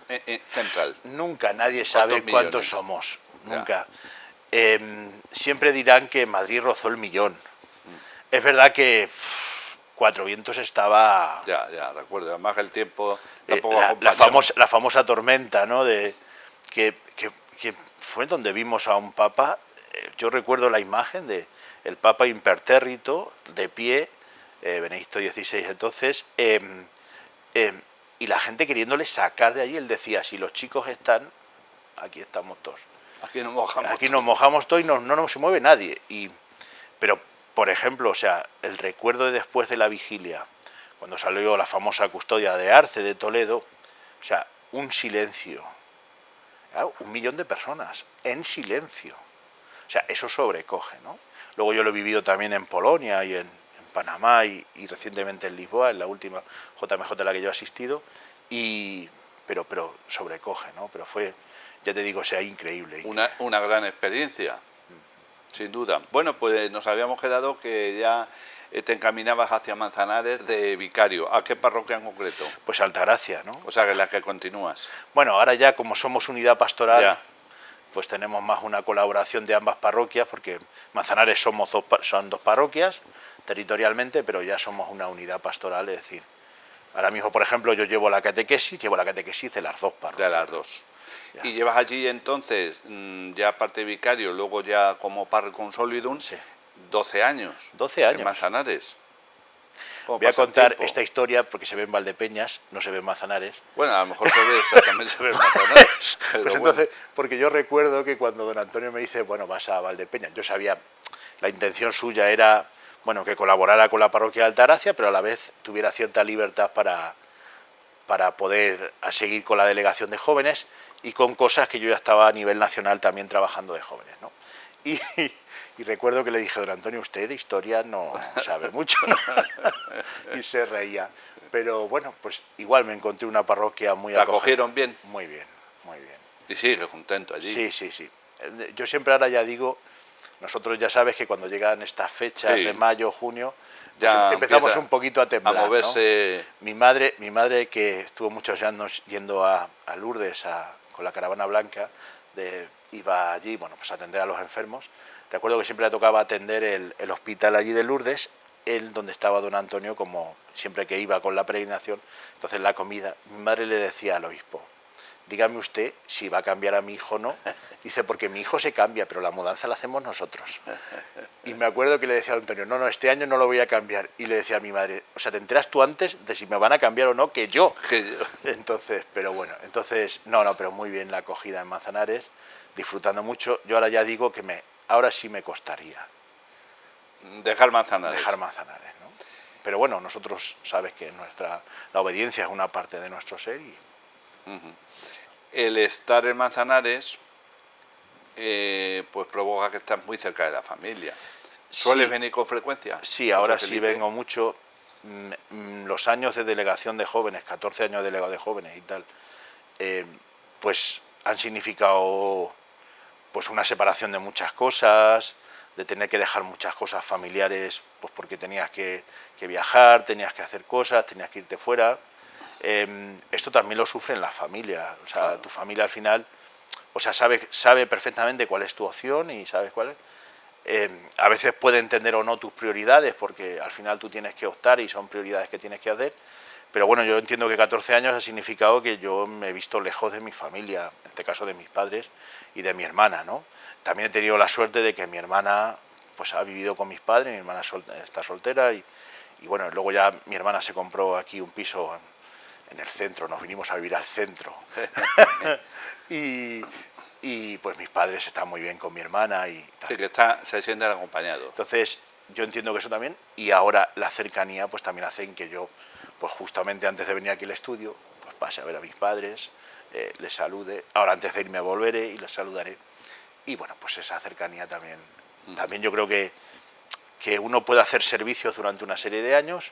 central? Nunca nadie sabe cuántos somos, nunca. Siempre dirán que Madrid rozó el millón. Es verdad que Cuatro Vientos estaba... Ya, recuerdo, además el tiempo tampoco la famosa tormenta, ¿no? Que fue donde vimos a un papa. Yo recuerdo la imagen de el papa impertérrito, de pie, Benedicto XVI entonces, y la gente queriéndole sacar de allí. Él decía, si los chicos están, aquí estamos todos. Aquí nos mojamos todos y no se mueve nadie. Pero, por ejemplo, o sea, el recuerdo de después de la vigilia, cuando salió la famosa custodia de Arce de Toledo, o sea, un silencio. Claro, 1 millón de personas en silencio. O sea, eso sobrecoge, ¿no? Luego yo lo he vivido también en Polonia y en Panamá y recientemente en Lisboa, en la última JMJ a la que yo he asistido, pero sobrecoge, ¿no? Pero fue, ya te digo, o sea, increíble. Una gran experiencia, sin duda. Bueno, pues nos habíamos quedado que ya te encaminabas hacia Manzanares de vicario. ¿A qué parroquia en concreto? Pues Altagracia, ¿no? O sea, que es la que continúas. Bueno, ahora ya como somos unidad pastoral, Ya. pues tenemos más una colaboración de ambas parroquias, porque Manzanares son dos parroquias territorialmente, pero ya somos una unidad pastoral, es decir, ahora mismo, por ejemplo, yo llevo la catequesis de las dos parroquias. De las dos. Ya. Y llevas allí entonces, ya aparte de vicario, luego ya como párroco consolidum, Sí. 12 años. 12 años. En Manzanares. ¿Cómo Voy a pasa el contar tiempo? esta historia porque se ve en Valdepeñas, no se ve en Manzanares. Bueno, a lo mejor se ve, también se ve en Manzanares. Pero Pues bueno. entonces, porque yo recuerdo que cuando don Antonio me dice, bueno, vas a Valdepeñas, yo sabía, la intención suya era, bueno, que colaborara con la parroquia de Altagracia, pero a la vez tuviera cierta libertad para poder seguir con la delegación de jóvenes y con cosas que yo ya estaba a nivel nacional también trabajando de jóvenes, ¿no? Y recuerdo que le dije, don Antonio, usted de historia no sabe mucho. Y se reía. Pero bueno, pues igual me encontré una parroquia muy ¿Te acogieron bien? Muy bien, muy bien. Y sigue contento allí. Sí, sí, sí. Yo siempre ahora ya digo, nosotros ya sabes que cuando llegan estas fechas Sí. de mayo, junio, pues Ya empezamos empieza un poquito a temblar, a moverse. ¿no? Mi madre que estuvo muchos años yendo a Lourdes con la caravana blanca, iba allí, bueno, pues a atender a los enfermos. Recuerdo que siempre le tocaba atender el hospital allí de Lourdes, donde estaba don Antonio, como siempre que iba con la peregrinación. Entonces la comida, mi madre le decía al obispo, dígame usted si va a cambiar a mi hijo o no. Dice, porque mi hijo se cambia, pero la mudanza la hacemos nosotros. Y me acuerdo que le decía a don Antonio, no, este año no lo voy a cambiar. Y le decía a mi madre, o sea, te enteras tú antes de si me van a cambiar o no que yo. Entonces, pero bueno, pero muy bien la acogida en Manzanares, disfrutando mucho. Yo ahora ya digo que ahora sí me costaría Dejar Manzanares. dejar Manzanares, ¿no? Pero bueno, nosotros, sabes que la obediencia es una parte de nuestro ser y... El estar en Manzanares pues provoca que estás muy cerca de la familia. ¿Sueles Sí. venir con frecuencia? Sí, ahora José sí Felipe? vengo mucho. Los años de delegación de jóvenes, 14 años de delegado de jóvenes y tal, pues han significado pues una separación de muchas cosas, de tener que dejar muchas cosas familiares, pues porque tenías que viajar, tenías que hacer cosas, tenías que irte fuera. Esto también lo sufren las familias, o sea, Claro. tu familia al final, o sea, sabe perfectamente cuál es tu opción y sabes cuál es. A veces puede entender o no tus prioridades, porque al final tú tienes que optar y son prioridades que tienes que hacer. Pero bueno, yo entiendo que 14 años ha significado que yo me he visto lejos de mi familia, en este caso de mis padres y de mi hermana, ¿no? También he tenido la suerte de que mi hermana pues ha vivido con mis padres, mi hermana está soltera y bueno, luego ya mi hermana se compró aquí un piso en el centro, nos vinimos a vivir al centro. y pues mis padres están muy bien con mi hermana y tal. Sí, que se sienten acompañados. Entonces, yo entiendo que eso también, y ahora la cercanía pues también hacen que yo, pues justamente antes de venir aquí al estudio, pues pase a ver a mis padres, les salude, ahora antes de irme volveré y les saludaré, y bueno, pues esa cercanía también, también yo creo que uno puede hacer servicios durante una serie de años,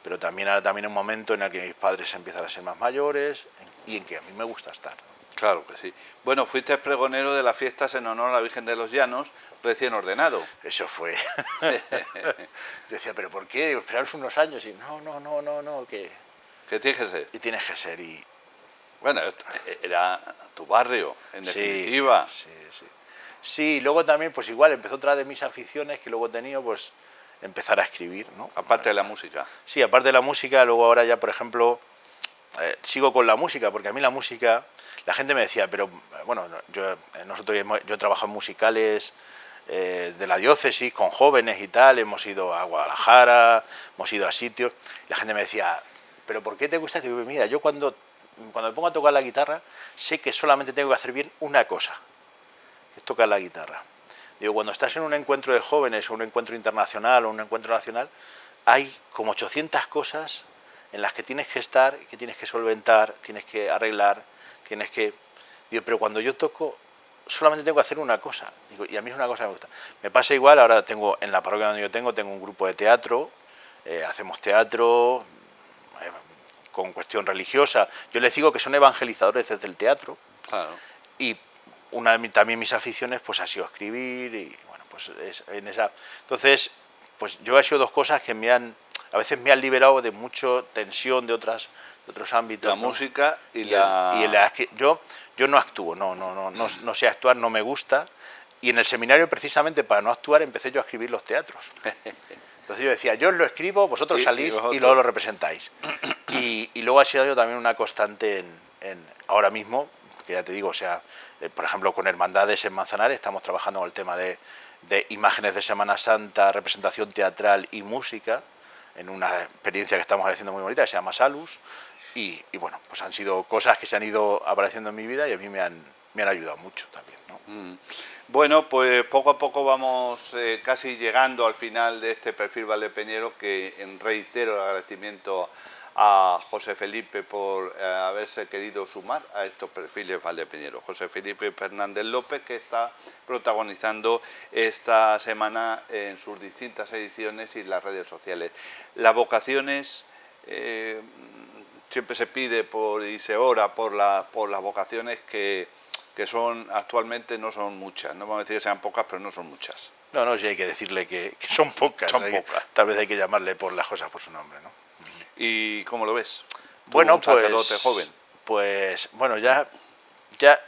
pero también ahora también un momento en el que mis padres empiezan a ser más mayores y en que a mí me gusta estar. Claro que sí. Bueno, fuiste pregonero de las fiestas en honor a la Virgen de los Llanos, recién ordenado. Eso fue. Yo decía, ¿pero por qué? Digo, esperaros unos años y no, que ¿Qué tienes que ser? y tienes que ser y... Bueno, era tu barrio, en definitiva. Sí. Sí, luego también, pues igual, empezó otra de mis aficiones que luego he tenido, pues empezar a escribir, ¿no? Aparte de la música. Sí, aparte de la música, luego ahora ya, por ejemplo, sigo con la música, porque a mí la música, la gente me decía, pero bueno, yo he trabajado en musicales de la diócesis con jóvenes y tal, hemos ido a Guadalajara, hemos ido a sitios, y la gente me decía, pero ¿por qué te gusta? Digo, mira, yo cuando me pongo a tocar la guitarra, sé que solamente tengo que hacer bien una cosa, que es tocar la guitarra. Digo, cuando estás en un encuentro de jóvenes, o un encuentro internacional, o un encuentro nacional, hay como 800 cosas en las que tienes que estar, que tienes que solventar, tienes que arreglar, Digo, pero cuando yo toco, solamente tengo que hacer una cosa. Digo, y a mí es una cosa que me gusta. Me pasa igual, ahora en la parroquia donde yo tengo un grupo de teatro, hacemos teatro con cuestión religiosa. Yo les digo que son evangelizadores desde el teatro. Claro. Y también mis aficiones pues ha sido escribir y bueno, pues en esa. Entonces, pues yo he sido dos cosas que a veces me han liberado de mucha tensión de otros ámbitos. La ¿no? música y yo no actúo, no sé actuar, no me gusta. Y en el seminario, precisamente para no actuar, empecé yo a escribir los teatros. Entonces yo decía, yo lo escribo, vosotros salís y luego lo representáis. Y luego ha sido yo también una constante ahora mismo, que ya te digo, o sea, por ejemplo, con Hermandades en Manzanares estamos trabajando con el tema de imágenes de Semana Santa, representación teatral y música, en una experiencia que estamos haciendo muy bonita, que se llama Salus. Y bueno, pues han sido cosas que se han ido apareciendo en mi vida y a mí me han ayudado mucho también, ¿no? Bueno, pues poco a poco vamos casi llegando al final de este perfil valdepeñero, que reitero el agradecimiento a José Felipe por haberse querido sumar a estos perfiles valdepeñeros. José Felipe Fernández López, que está protagonizando esta semana en sus distintas ediciones y las redes sociales. Las vocaciones, siempre se pide y se ora por las vocaciones que son actualmente, no son muchas, no vamos a decir que sean pocas, pero no son muchas. No, sí hay que decirle que son pocas. Son pocas. Tal vez hay que llamarle por las cosas por su nombre, ¿no? ¿Y cómo lo ves? Bueno, un sacerdote joven. Pues bueno, ya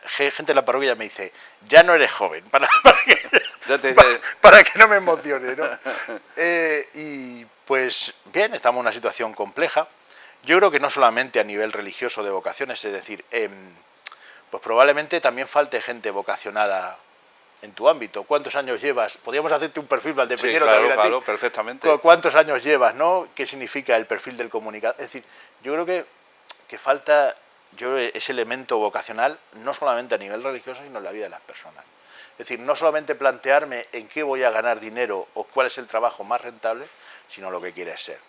gente de la parroquia me dice, ya no eres joven, para que no me emocione, ¿no? Y pues bien, estamos en una situación compleja. Yo creo que no solamente a nivel religioso de vocaciones, es decir, pues probablemente también falte gente vocacionada en tu ámbito. ¿Cuántos años llevas? Podríamos hacerte un perfil valdepeñero también. Sí, claro, perfectamente. ¿Cuántos años llevas, no? ¿Qué significa el perfil del comunicador? Es decir, yo creo que falta ese elemento vocacional, no solamente a nivel religioso, sino en la vida de las personas. Es decir, no solamente plantearme en qué voy a ganar dinero o cuál es el trabajo más rentable, sino lo que quieres ser.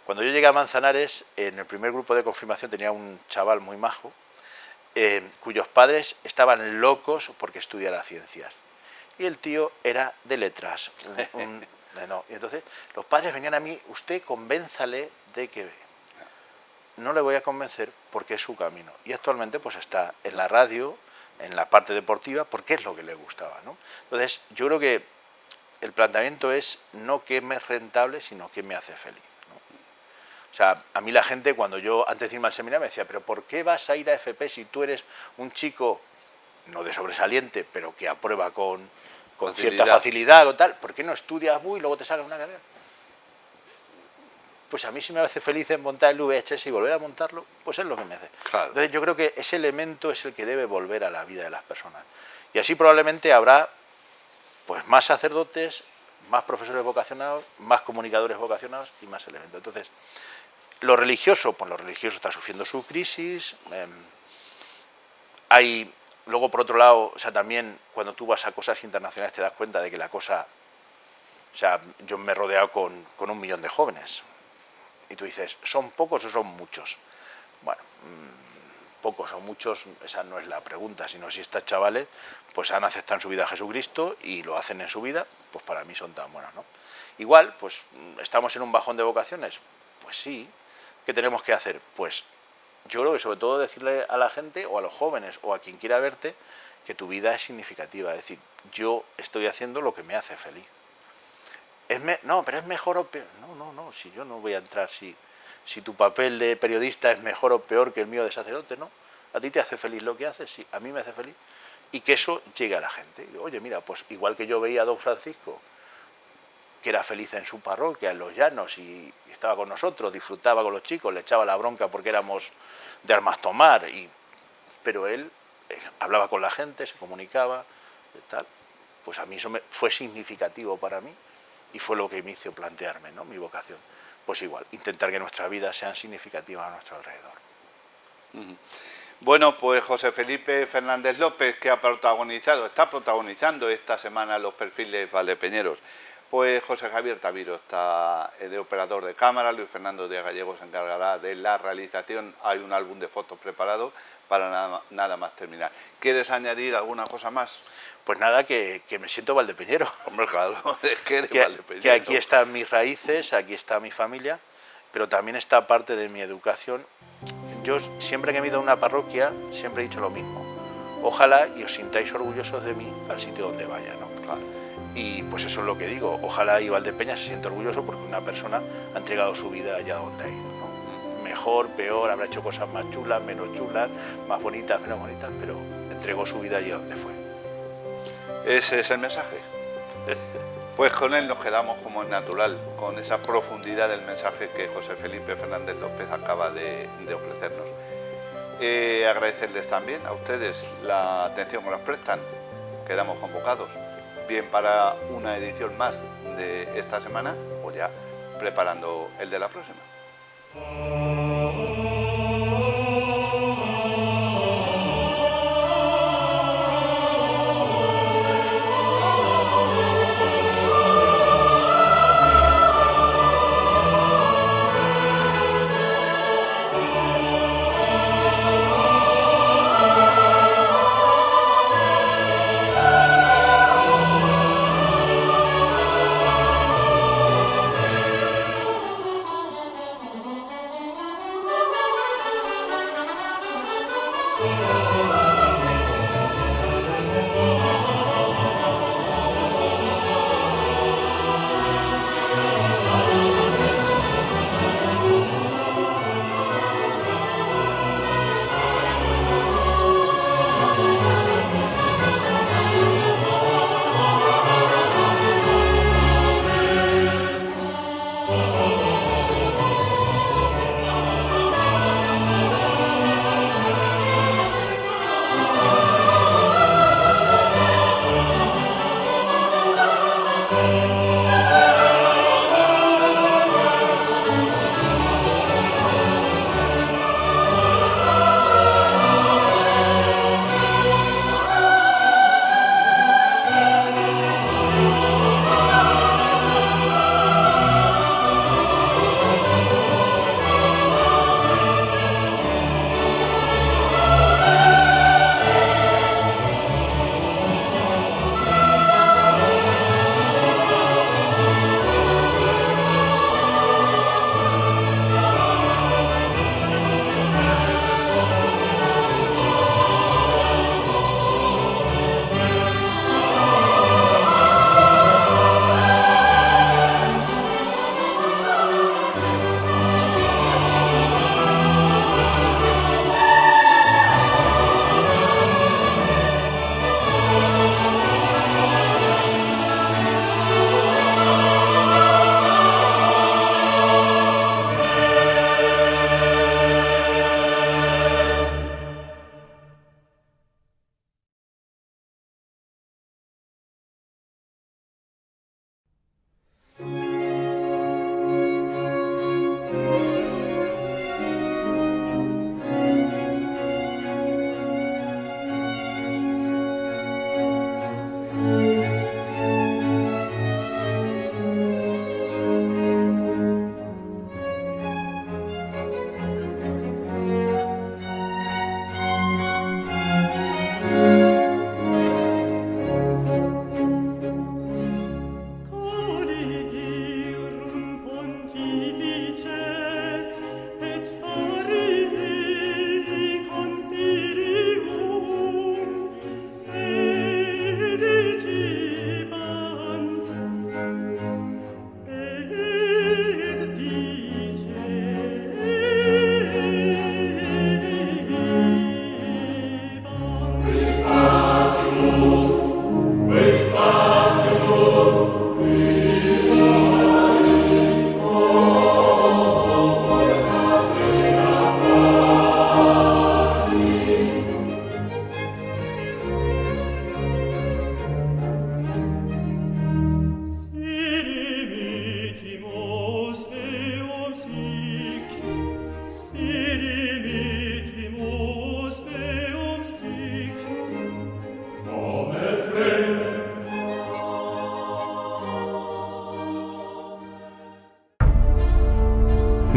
Cuando yo llegué a Manzanares, en el primer grupo de confirmación tenía un chaval muy majo, cuyos padres estaban locos porque estudiara ciencias. Y el tío era de letras. Y entonces los padres venían a mí, usted convénzale de que... No le voy a convencer porque es su camino. Y actualmente pues está en la radio, en la parte deportiva, porque es lo que le gustaba, ¿no? Entonces yo creo que el planteamiento es no qué me es rentable, sino qué me hace feliz, ¿no? O sea, a mí la gente, cuando yo antes de irme al seminario, me decía, pero ¿por qué vas a ir a FP si tú eres un chico, no de sobresaliente, pero que aprueba con cierta facilidad o tal? ¿Por qué no estudias y luego te sacas una carrera? Pues a mí si me hace feliz en montar el VHS y volver a montarlo, pues es lo que me hace. Claro. Entonces yo creo que ese elemento es el que debe volver a la vida de las personas. Y así probablemente habrá pues más sacerdotes, más profesores vocacionados, más comunicadores vocacionados y más elementos. Entonces, lo religioso, pues lo religioso está sufriendo su crisis. Luego, por otro lado, o sea, también cuando tú vas a cosas internacionales te das cuenta de que la cosa... O sea, yo me he rodeado con 1 millón de jóvenes. Y tú dices, ¿son pocos o son muchos? Bueno, pocos o muchos, esa no es la pregunta, sino si estos chavales pues han aceptado en su vida a Jesucristo y lo hacen en su vida, pues para mí son tan buenos, ¿no? Igual, pues estamos en un bajón de vocaciones, pues sí. ¿Qué tenemos que hacer? Pues yo creo que sobre todo decirle a la gente o a los jóvenes o a quien quiera verte que tu vida es significativa, es decir, yo estoy haciendo lo que me hace feliz. No, pero es mejor o peor. No, si yo no voy a entrar, si tu papel de periodista es mejor o peor que el mío de sacerdote, no. A ti te hace feliz lo que haces, sí, a mí me hace feliz. Y que eso llegue a la gente. Oye, mira, pues igual que yo veía a don Francisco, que era feliz en su parroquia, en Los Llanos, y estaba con nosotros, disfrutaba con los chicos, le echaba la bronca porque éramos de armas tomar, pero él hablaba con la gente, se comunicaba, tal. Pues a mí eso fue significativo para mí. Y fue lo que me hizo plantearme, ¿no?, mi vocación. Pues igual, intentar que nuestras vidas sean significativas a nuestro alrededor. Bueno, pues José Felipe Fernández López, que está protagonizando esta semana los perfiles valdepeñeros. Pues José Javier Taviro está de operador de cámara, Luis Fernando de Gallego se encargará de la realización. Hay un álbum de fotos preparado para nada más terminar. ¿Quieres añadir alguna cosa más? Pues nada, que me siento valdepeñero. Hombre, claro, es que eres valdepeñero. Que aquí están mis raíces, aquí está mi familia, pero también está parte de mi educación. Yo siempre que he ido a una parroquia, siempre he dicho lo mismo. ojalá y os sintáis orgullosos de mí al sitio donde vaya, ¿no? Claro. Y pues eso es lo que digo, ojalá y Valdepeñas se sienta orgulloso porque una persona ha entregado su vida allá donde ha ido, ¿no? Mejor, peor, habrá hecho cosas más chulas, menos chulas, más bonitas, menos bonitas, pero entregó su vida allá donde fue. Ese es el mensaje. Pues con él nos quedamos como es natural, con esa profundidad del mensaje que José Felipe Fernández López acaba de ofrecernos. Agradecerles también a ustedes la atención que nos prestan. Quedamos convocados, bien para una edición más de esta semana o ya preparando el de la próxima.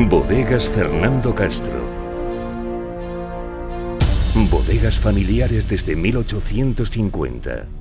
Bodegas Fernando Castro. Bodegas familiares desde 1850.